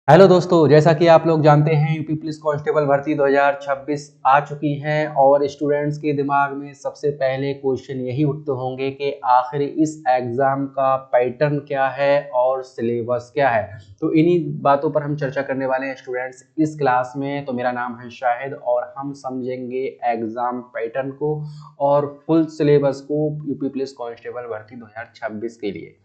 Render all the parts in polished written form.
Hello दोस्तों, जैसा कि आप लोग जानते हैं यूपी पुलिस कांस्टेबल भर्ती 2026 आ चुकी है और स्टूडेंट्स के दिमाग में सबसे पहले क्वेश्चन यही उठते होंगे कि आखिर इस एग्ज़ाम का पैटर्न क्या है और सिलेबस क्या है। तो इन्हीं बातों पर हम चर्चा करने वाले हैं स्टूडेंट्स इस क्लास में। तो मेरा नाम है शाहिद और हम समझेंगे एग्ज़ाम पैटर्न को और फुल सिलेबस को यूपी पुलिस कांस्टेबल भर्ती 2026 के लिए।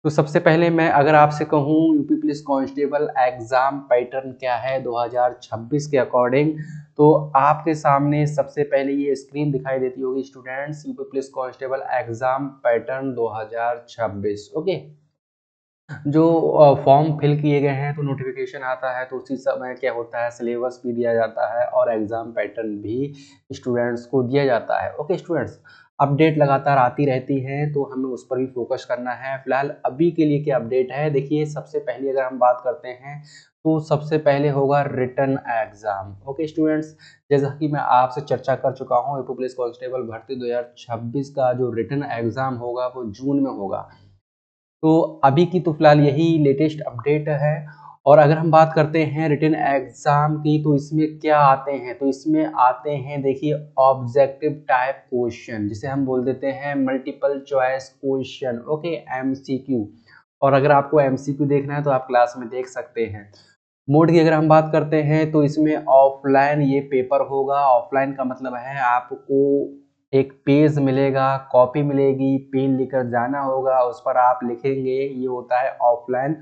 तो सबसे पहले मैं अगर आपसे कहूँ UP police constable exam pattern क्या है 2026 के अकॉर्डिंग, तो आपके सामने सबसे पहले ये स्क्रीन दिखाई देती होगी students, UP police constable exam pattern 2026। Okay. जो फॉर्म फिल किए गए हैं तो नोटिफिकेशन आता है, तो उसी समय क्या होता है, सिलेबस भी दिया जाता है और एग्ज़ाम पैटर्न भी स्टूडेंट्स को दिया जाता है। ओके स्टूडेंट्स, अपडेट लगातार आती रहती है तो हमें उस पर भी फोकस करना है। फिलहाल अभी के लिए क्या अपडेट है, देखिए सबसे पहले अगर हम बात करते हैं तो सबसे पहले होगा रिटन एग्ज़ाम। ओके स्टूडेंट्स, जैसा कि मैं आपसे चर्चा कर चुका हूँ, यूपी पुलिस कांस्टेबल भर्ती 2026 का जो रिटन एग्ज़ाम होगा वो जून में होगा। तो अभी की तो फिलहाल यही लेटेस्ट अपडेट है। और अगर हम बात करते हैं रिटन एग्जाम की, तो इसमें क्या आते हैं, तो इसमें आते हैं देखिए ऑब्जेक्टिव टाइप क्वेश्चन, जिसे हम बोल देते हैं multiple choice question. Okay, MCQ. और अगर आपको एमसीक्यू देखना है तो आप क्लास में देख सकते हैं। मोड की अगर हम बात करते हैं तो इसमें ऑफलाइन ये पेपर होगा। ऑफलाइन का मतलब है आपको एक पेज मिलेगा, कॉपी मिलेगी, पेन लेकर जाना होगा, उस पर आप लिखेंगे। ये होता है ऑफलाइन।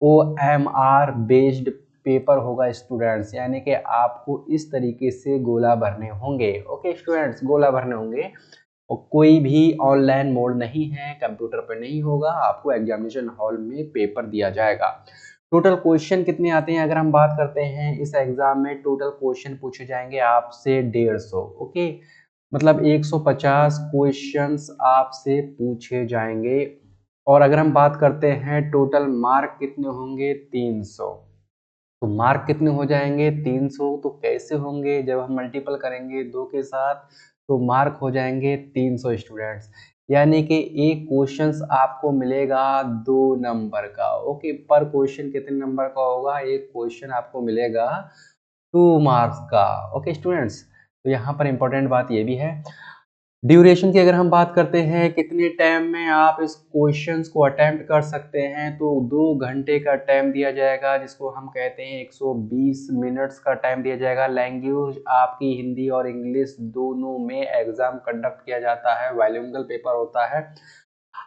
OMR बेस्ड पेपर होगा स्टूडेंट्स, यानी कि आपको इस तरीके से गोला भरने होंगे। ओके स्टूडेंट्स, गोला भरने होंगे और कोई भी ऑनलाइन मोड नहीं है, कंप्यूटर पर नहीं होगा, आपको एग्जामिनेशन हॉल में पेपर दिया जाएगा। टोटल क्वेश्चन कितने आते हैं अगर हम बात करते हैं इस एग्जाम में, टोटल क्वेश्चन पूछे जाएंगे आपसे 150। ओके, मतलब 150 क्वेश्चंस आपसे पूछे जाएंगे। और अगर हम बात करते हैं टोटल मार्क कितने होंगे, 300। तो मार्क कितने हो जाएंगे, 300। तो कैसे होंगे, जब हम मल्टीपल करेंगे 2 के साथ तो मार्क हो जाएंगे 300 स्टूडेंट्स। यानी कि एक क्वेश्चंस आपको मिलेगा 2 नंबर का। ओके, पर क्वेश्चन कितने नंबर का होगा, एक क्वेश्चन आपको मिलेगा 2 मार्क्स का। ओके स्टूडेंट्स, तो यहाँ पर इंपॉर्टेंट बात ये भी है। ड्यूरेशन की अगर हम बात करते हैं कितने टाइम में आप इस क्वेश्चंस को अटेम्प्ट कर सकते हैं, तो 2 घंटे का टाइम दिया जाएगा, जिसको हम कहते हैं 120 मिनट्स का टाइम दिया जाएगा। लैंग्वेज आपकी हिंदी और इंग्लिश दोनों में एग्जाम कंडक्ट किया जाता है, बाइलिंगुअल पेपर होता है।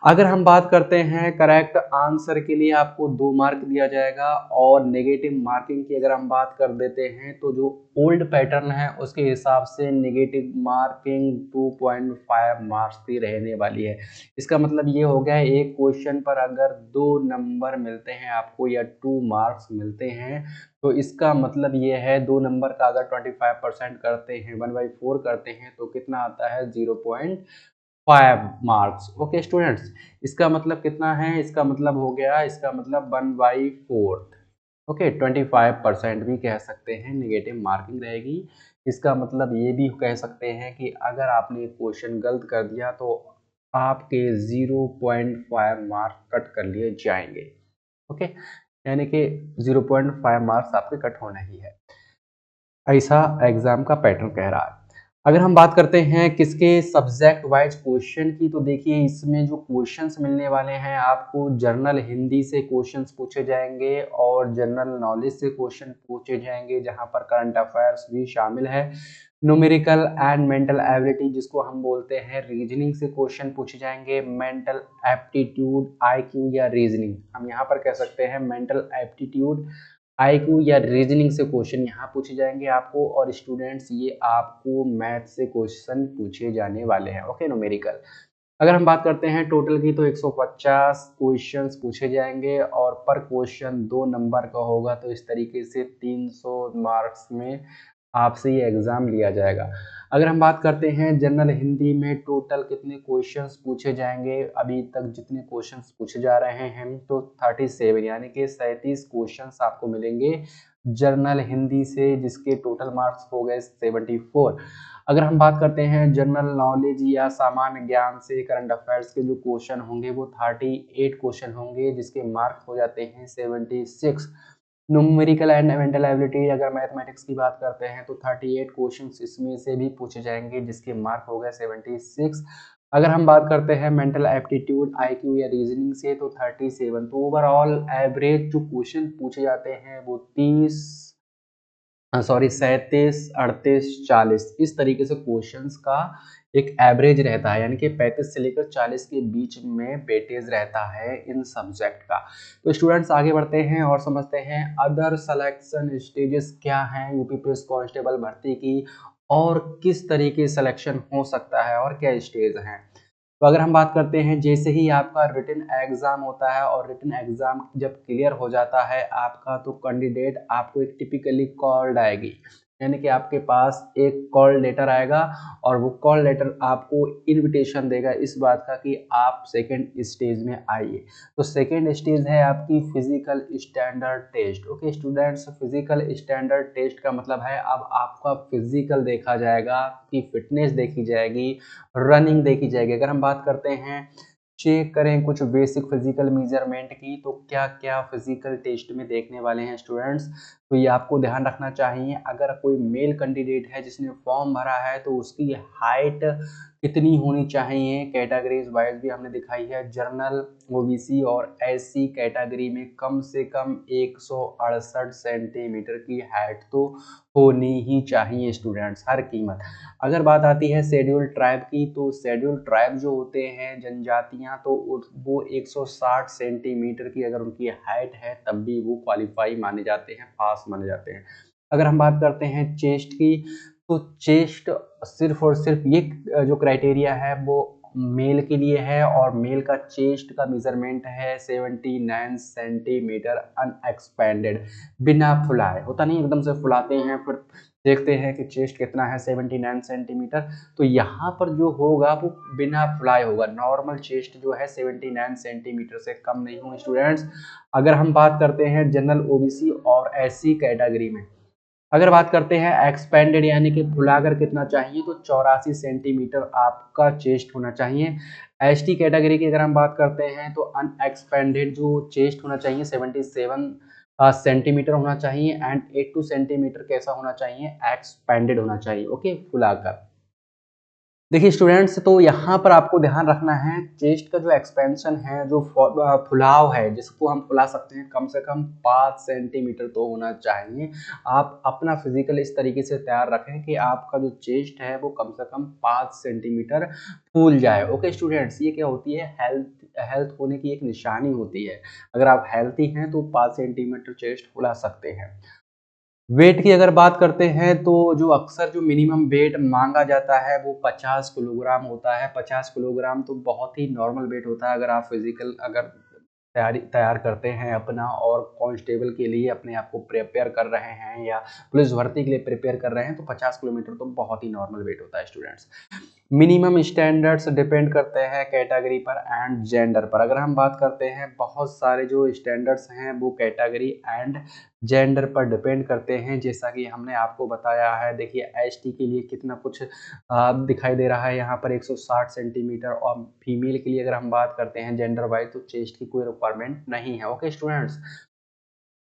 अगर हम बात करते हैं करेक्ट आंसर के लिए आपको 2 मार्क दिया जाएगा। और नेगेटिव मार्किंग की अगर हम बात कर देते हैं तो जो ओल्ड पैटर्न है उसके हिसाब से नेगेटिव मार्किंग 2.5 मार्क्स की रहने वाली है। इसका मतलब ये हो गया, एक क्वेश्चन पर अगर 2 नंबर मिलते हैं आपको या 2 मार्क्स मिलते हैं, तो इसका मतलब ये है 2 नंबर का अगर 25% करते हैं, 1/4 करते हैं, तो कितना आता है, 0.5 मार्क्स। ओके स्टूडेंट्स, इसका मतलब कितना है, इसका मतलब हो गया, इसका मतलब 1/4। ओके, 25% भी कह सकते हैं नेगेटिव मार्किंग रहेगी। इसका मतलब ये भी कह सकते हैं कि अगर आपने क्वेश्चन गलत कर दिया तो आपके 0.5 मार्क्स कट कर लिए जाएंगे। ओके, यानी कि 0.5 मार्क्स आपके कट होना ही है, ऐसा एग्जाम का पैटर्न कह रहा है। अगर हम बात करते हैं किसके सब्जेक्ट वाइज क्वेश्चन की, तो देखिए इसमें जो क्वेश्चंस मिलने वाले हैं आपको, जनरल हिंदी से क्वेश्चंस पूछे जाएंगे और जनरल नॉलेज से क्वेश्चन पूछे जाएंगे, जहां पर करंट अफेयर्स भी शामिल है। न्यूमेरिकल एंड मेंटल एबिलिटी, जिसको हम बोलते हैं रीजनिंग से क्वेश्चन पूछे जाएंगे। मेंटल एप्टीट्यूड, IQ या रीजनिंग, हम यहाँ पर कह सकते हैं मेंटल एप्टीट्यूड, IQ या रीजनिंग से क्वेश्चन यहाँ पूछे जाएंगे आपको। और स्टूडेंट्स, ये आपको मैथ से क्वेश्चन पूछे जाने वाले हैं। ओके, न्यूमेरिकल अगर हम बात करते हैं टोटल की, तो 150 क्वेश्चंस पूछे जाएंगे और पर क्वेश्चन 2 नंबर का होगा। तो इस तरीके से 300 मार्क्स में आपसे ये एग्जाम लिया जाएगा। अगर हम बात करते हैं जनरल हिंदी में टोटल कितने क्वेश्चंस पूछे जाएंगे, अभी तक जितने क्वेश्चंस पूछे जा रहे हैं तो 37, यानी कि 37 क्वेश्चंस आपको मिलेंगे जनरल हिंदी से, जिसके टोटल मार्क्स हो गए 74। अगर हम बात करते हैं जनरल नॉलेज या सामान्य ज्ञान से, करंट अफेयर्स के जो क्वेश्चन होंगे वो 38 क्वेश्चन होंगे, जिसके मार्क्स हो जाते हैं 76। न्यूमेरिकल एंड मेंटल एबिलिटी, अगर मैथमेटिक्स की बात करते हैं तो 38 क्वेश्चंस इसमें से भी पूछे जाएंगे, जिसके मार्क हो गए 76। अगर हम बात करते हैं मेंटल एप्टीट्यूड, आईक्यू या रीजनिंग से, तो 37। तो ओवरऑल एवरेज जो क्वेश्चन पूछे जाते हैं वो 37, 38, 40 इस तरीके से क्वेश्चंस का एक एवरेज रहता है, यानी कि 35 से लेकर 40 के बीच में वेटेज रहता है इन सब्जेक्ट का। तो स्टूडेंट्स आगे बढ़ते हैं और समझते हैं अदर सिलेक्शन स्टेजेस क्या हैं यूपी पुलिस कांस्टेबल भर्ती की, और किस तरीके सिलेक्शन हो सकता है और क्या स्टेज हैं। तो अगर हम बात करते हैं, जैसे ही आपका रिटन एग्जाम होता है और रिटन एग्जाम जब क्लियर हो जाता है आपका, तो कैंडिडेट आपको एक टिपिकली कॉल्ड आएगी, यानी कि आपके पास एक कॉल लेटर आएगा, और वो कॉल लेटर आपको इनविटेशन देगा इस बात का कि आप सेकंड स्टेज में आइए। तो सेकंड स्टेज है आपकी physical standard test. Okay students, physical standard test का मतलब है अब आपका फिजिकल देखा जाएगा, आपकी फिटनेस देखी जाएगी, रनिंग देखी जाएगी। अगर हम बात करते हैं, चेक करें कुछ बेसिक फिजिकल मेजरमेंट की, तो क्या क्या फिजिकल टेस्ट में देखने वाले हैं स्टूडेंट्स, तो ये आपको ध्यान रखना चाहिए। अगर कोई मेल कैंडिडेट है जिसने फॉर्म भरा है, तो उसकी हाइट कितनी होनी चाहिए, कैटेगरीज वाइज भी हमने दिखाई है। जनरल, ओबीसी और एससी कैटेगरी में कम से कम 168 सेंटीमीटर की हाइट तो होनी ही चाहिए स्टूडेंट्स, हर कीमत। अगर बात आती है शेड्यूल ट्राइब की, तो शेड्यूल ट्राइब जो होते हैं जनजातियां, तो वो 160 सेंटीमीटर की अगर उनकी हाइट है तब भी वो क्वालिफाई माने जाते हैं, पास माने जाते हैं। अगर हम बात करते हैं चेस्ट की, तो चेस्ट सिर्फ और सिर्फ ये जो क्राइटेरिया है वो मेल के लिए है, और मेल का चेस्ट का मेजरमेंट है 79 सेंटीमीटर अनएक्सपेंडेड, बिना फुलाए। होता नहीं एकदम से फुलाते हैं फिर देखते हैं कि चेस्ट कितना है 79 सेंटीमीटर, तो यहाँ पर जो होगा वो बिना फुलाए होगा। नॉर्मल चेस्ट जो है 79 सेंटीमीटर से कम नहीं होगी स्टूडेंट्स। अगर हम बात करते हैं जनरल, ओबीसी और एससी कैटेगरी में, अगर बात करते हैं एक्सपेंडेड यानी कि फुलाकर कितना चाहिए, तो 84 सेंटीमीटर आपका चेस्ट होना चाहिए। एसटी कैटेगरी की अगर हम बात करते हैं, तो अनएक्सपेंडेड जो चेस्ट होना चाहिए 77 सेंटीमीटर होना चाहिए, एंड 82 सेंटीमीटर कैसा होना चाहिए, एक्सपेंडेड होना चाहिए। ओके, फुलाकर। देखिए स्टूडेंट्स, तो यहाँ पर आपको ध्यान रखना है, चेस्ट का जो एक्सपेंशन है, जो फुलाव है, जिसको हम फुला सकते हैं, कम से कम 5 सेंटीमीटर तो होना चाहिए। आप अपना फिजिकल इस तरीके से तैयार रखें कि आपका जो चेस्ट है वो कम से कम 5 सेंटीमीटर फूल जाए। ओके स्टूडेंट्स, ये क्या होती है, हेल्थ हेल्थ होने की एक निशानी होती है। अगर आप हेल्थी हैं तो 5 सेंटीमीटर चेस्ट फुला सकते हैं। वेट की अगर बात करते हैं, तो जो अक्सर जो मिनिमम वेट मांगा जाता है वो 50 किलोग्राम होता है। 50 किलोग्राम तो बहुत ही नॉर्मल वेट होता है। अगर आप फिजिकल अगर तैयार करते हैं अपना, और कांस्टेबल के लिए अपने आप को प्रिपेयर कर रहे हैं, या पुलिस भर्ती के लिए प्रिपेयर कर रहे हैं, तो 50 किलोमीटर तो बहुत ही नॉर्मल वेट होता है स्टूडेंट्स। मिनिमम स्टैंडर्ड्स डिपेंड करते हैं कैटेगरी पर एंड जेंडर पर। अगर हम बात करते हैं, बहुत सारे जो स्टैंडर्ड्स हैं वो कैटेगरी एंड जेंडर पर डिपेंड करते हैं, जैसा कि हमने आपको बताया है। देखिए एसटी के लिए कितना कुछ दिखाई दे रहा है यहाँ पर 160 सेंटीमीटर, और फीमेल के लिए अगर हम बात करते हैं जेंडर वाइज, तो चेस्ट की कोई रिक्वायरमेंट नहीं है। ओके स्टूडेंट्स,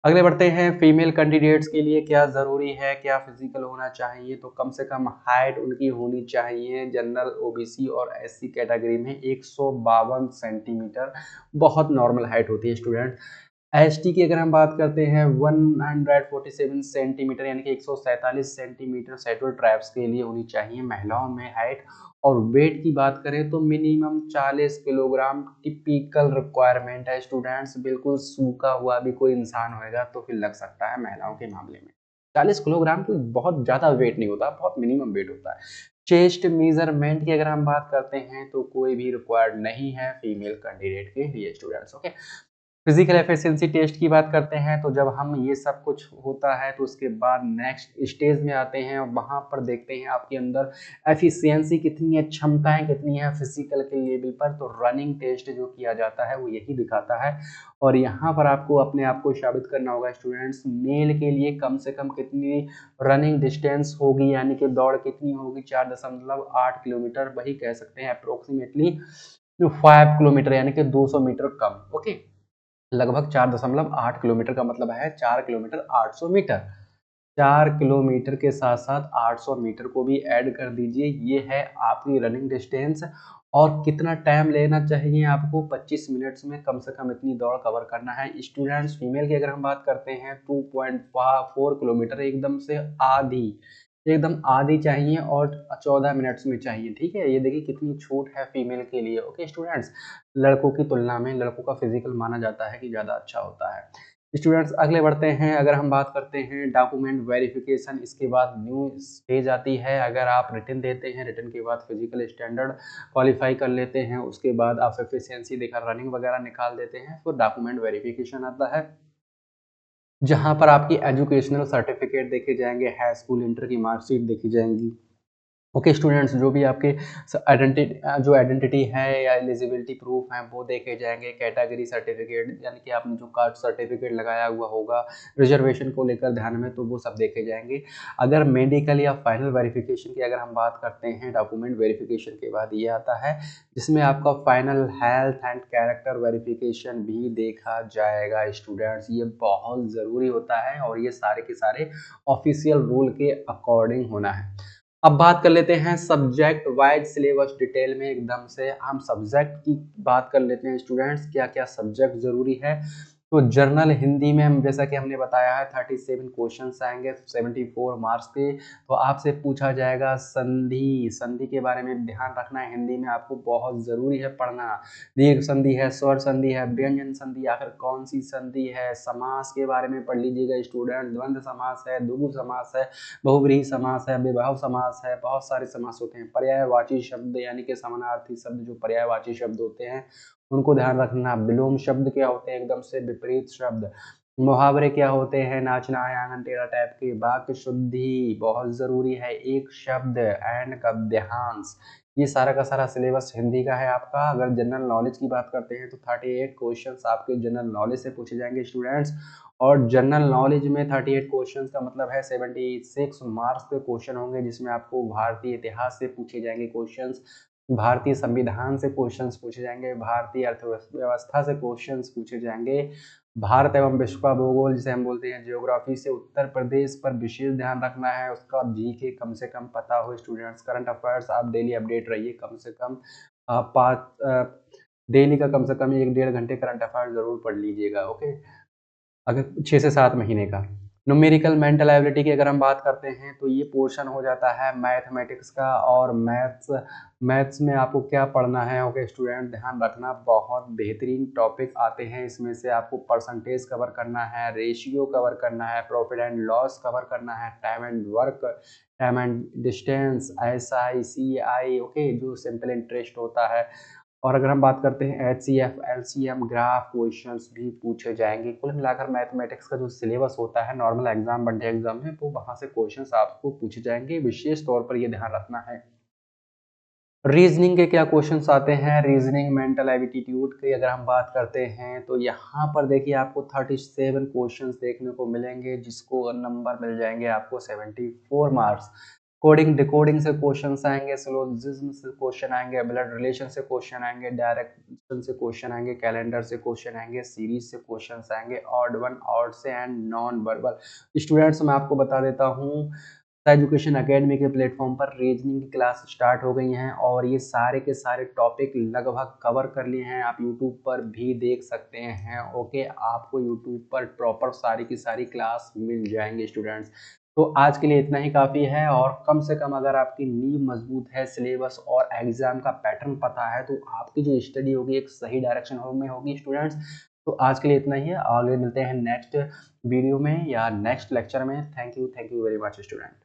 अगले बढ़ते हैं, फीमेल कैंडिडेट्स के लिए क्या ज़रूरी है, क्या फिजिकल होना चाहिए, तो कम से कम हाइट उनकी होनी चाहिए जनरल, ओबीसी और एससी कैटेगरी में 152 सेंटीमीटर, बहुत नॉर्मल हाइट होती है स्टूडेंट। एसटी की अगर हम बात करते हैं 147 सेंटीमीटर, यानी कि 147 सेंटीमीटर शेड्यूल ट्राइब्स के लिए होनी चाहिए महिलाओं में हाइट। और वेट की बात करें तो मिनिमम 40 किलोग्राम टिपिकल रिक्वायरमेंट है स्टूडेंट्स। बिल्कुल सूखा हुआ भी कोई इंसान होएगा तो फिर लग सकता है महिलाओं के मामले में। 40 किलोग्राम कोई बहुत ज़्यादा वेट नहीं होता, बहुत मिनिमम वेट होता है। चेस्ट मेजरमेंट की अगर हम बात करते हैं, तो कोई भी रिक्वायर्ड नहीं है फीमेल कैंडिडेट के लिए students. Okay, physical efficiency test की बात करते हैं, तो जब हम ये सब कुछ होता है तो उसके बाद नेक्स्ट स्टेज में आते हैं, और वहाँ पर देखते हैं आपके अंदर एफिशिएंसी कितनी है, क्षमताएं कितनी है फिजिकल के लेवल पर। तो रनिंग टेस्ट जो किया जाता है वो यही दिखाता है, और यहाँ पर आपको अपने आप को साबित करना होगा स्टूडेंट्स। मेल के लिए कम से कम कितनी रनिंग डिस्टेंस होगी, यानी कि दौड़ कितनी होगी, 4.8 किलोमीटर, वही कह सकते हैं अप्रोक्सीमेटली 5 किलोमीटर, यानी कि 200 मीटर कम। ओके, लगभग 4.8 किलोमीटर का मतलब है 4 किलोमीटर 800 मीटर। 4 किलोमीटर के साथ-साथ 800 मीटर को भी ऐड कर दीजिए, ये है आपकी रनिंग डिस्टेंस। और कितना टाइम लेना चाहिए आपको? 25 मिनट्स में कम से कम इतनी दौड़ कवर करना है। स्टूडेंट्स फीमेल की अगर हम बात करते हैं 2.4 किलोमीटर एकदम से आधी, एकदम आधी चाहिए और 14 मिनट्स में चाहिए, ठीक है? ये देखिए कितनी छूट है फीमेल के लिए, ओके स्टूडेंट्स? लड़कों की तुलना में लड़कों का फिजिकल माना जाता है कि ज़्यादा अच्छा होता है। स्टूडेंट्स अगले बढ़ते हैं, अगर हम बात करते हैं डॉक्यूमेंट वेरिफिकेशन, इसके बाद न्यू स्टेज आती है। अगर आप रिटन देते हैं, रिटन के बाद फिजिकल स्टैंडर्ड क्वालिफाई कर लेते हैं, उसके बाद आप एफिशिएंसी देखकर रनिंग वगैरह निकाल देते हैं, तो डॉक्यूमेंट वेरिफिकेशन आता है, जहाँ पर आपकी एजुकेशनल सर्टिफिकेट देखे जाएंगे, हाई स्कूल इंटर की मार्कशीट देखी जाएंगी। ओके स्टूडेंट्स, जो भी आपके जो आइडेंटिटी है या एलिजिबिलिटी प्रूफ है वो देखे जाएंगे। कैटेगरी सर्टिफिकेट यानी कि आपने जो कास्ट सर्टिफिकेट लगाया हुआ होगा रिजर्वेशन को लेकर ध्यान में, तो वो सब देखे जाएंगे। अगर मेडिकल या फाइनल वेरिफिकेशन की अगर हम बात करते हैं, डॉक्यूमेंट वेरिफिकेशन के बाद ये आता है जिसमें आपका final health and character verification भी देखा जाएगा। स्टूडेंट्स ये बहुत ज़रूरी होता है और ये सारे के सारे ऑफिशियल रूल के अकॉर्डिंग होना है। अब बात कर लेते हैं सब्जेक्ट वाइज सिलेबस डिटेल में, एकदम से हम सब्जेक्ट की बात कर लेते हैं स्टूडेंट्स, क्या क्या सब्जेक्ट जरूरी है। तो जर्नल हिंदी में हम जैसा कि हमने बताया है 37 क्वेश्चंस आएंगे 74 मार्क्स के। तो आपसे पूछा जाएगा संधि, संधि के बारे में ध्यान रखना है, हिंदी में आपको बहुत जरूरी है पढ़ना। दीर्घ संधि है, स्वर संधि है, व्यंजन संधि, आखिर कौन सी संधि है, समास के बारे में पढ़ लीजिएगा स्टूडेंट। द्वंद्व समास है, द्विगु समास है, बहुव्रीहि समास है, विभाव समास है, बहुत सारे समास होते हैं। पर्यायवाची शब्द यानी कि समानार्थी शब्द, जो पर्यायवाची शब्द होते हैं उनको ध्यान रखना। विलोम शब्द क्या होते हैं? एकदम से विपरीत शब्द। मुहावरे क्या होते हैं? नाचना है आंगन टेढ़ा टाइप के। वाक्य शुद्धि बहुत जरूरी है, एक शब्द एंड गद्यांश। ये सारा का सारा सिलेबस हिंदी का है आपका। अगर जनरल नॉलेज की बात करते हैं तो 38 क्वेश्चंस आपके जनरल नॉलेज से पूछे जाएंगे स्टूडेंट्स। और जनरल नॉलेज में 38 क्वेश्चंस का मतलब है 76 मार्क्स के क्वेश्चन होंगे, जिसमें आपको भारतीय इतिहास से पूछे जाएंगे क्वेश्चंस, भारतीय संविधान से क्वेश्चंस पूछे जाएंगे, भारतीय अर्थव्यवस्था से क्वेश्चंस पूछे जाएंगे, भारत एवं विश्व का भूगोल जिसे हम बोलते हैं ज्योग्राफी से, उत्तर प्रदेश पर विशेष ध्यान रखना है, उसका जीके कम से कम पता हो स्टूडेंट्स। करंट अफेयर्स आप डेली अपडेट रहिए, कम से कम डेली का कम से कम 1-1.5 घंटे करंट अफेयर्स जरूर पढ़ लीजिएगा, ओके। अगर 6 से 7 महीने का। न्यूमेरिकल मेंटल एबिलिटी की अगर हम बात करते हैं तो ये पोर्शन हो जाता है मैथमेटिक्स का। और मैथ्स में आपको क्या पढ़ना है, ओके स्टूडेंट, ध्यान रखना, बहुत बेहतरीन टॉपिक आते हैं इसमें से। आपको परसेंटेज कवर करना है, रेशियो कवर करना है, प्रॉफिट एंड लॉस कवर करना है, time and work, time and distance, SI, CI, okay, जो सिंपल इंटरेस्ट होता है। और अगर हम बात करते हैं एचसीएफ, एलसीएम, ग्राफ क्वेश्चंस भी पूछे जाएंगे। कुल मिलाकर मैथमेटिक्स का जो सिलेबस होता है normal exam, one day exam में, तो वहां से क्वेश्चंस आपको पूछे जाएंगे, विशेष तौर पर ये ध्यान रखना है। रीजनिंग के क्या क्वेश्चंस आते हैं? रीजनिंग मेंटल एबिलिट्यूड की अगर हम बात करते हैं तो यहाँ पर देखिए आपको 37 क्वेश्चंस देखने को मिलेंगे, जिसको नंबर मिल जाएंगे आपको 74 मार्क्स। कोडिंग डिकोडिंग से क्वेश्चंस आएंगे, सिलोजिज्म से क्वेश्चन आएंगे, ब्लड रिलेशन से क्वेश्चन आएंगे, डायरेक्शन से क्वेश्चन आएंगे, कैलेंडर से क्वेश्चन आएंगे, सीरीज से क्वेश्चन आएंगे, ऑड वन ऑड से, एंड नॉन वर्बल। स्टूडेंट्स मैं आपको बता देता हूँ, एजुकेशन एकेडमी के प्लेटफॉर्म पर रीजनिंग की क्लास स्टार्ट हो गई हैं और ये सारे के सारे टॉपिक लगभग कवर कर लिए हैं। आप यूट्यूब पर भी देख सकते हैं, ओके। आपको यूट्यूब पर प्रॉपर सारी की सारी क्लास मिल जाएंगे स्टूडेंट्स। तो आज के लिए इतना ही काफ़ी है। और कम से कम अगर आपकी नींव मजबूत है, सिलेबस और एग्जाम का पैटर्न पता है, तो आपकी जो स्टडी होगी एक सही डायरेक्शन में होगी स्टूडेंट्स। तो आज के लिए इतना ही है, आगे मिलते हैं नेक्स्ट वीडियो में या नेक्स्ट लेक्चर में। Thank you very much student.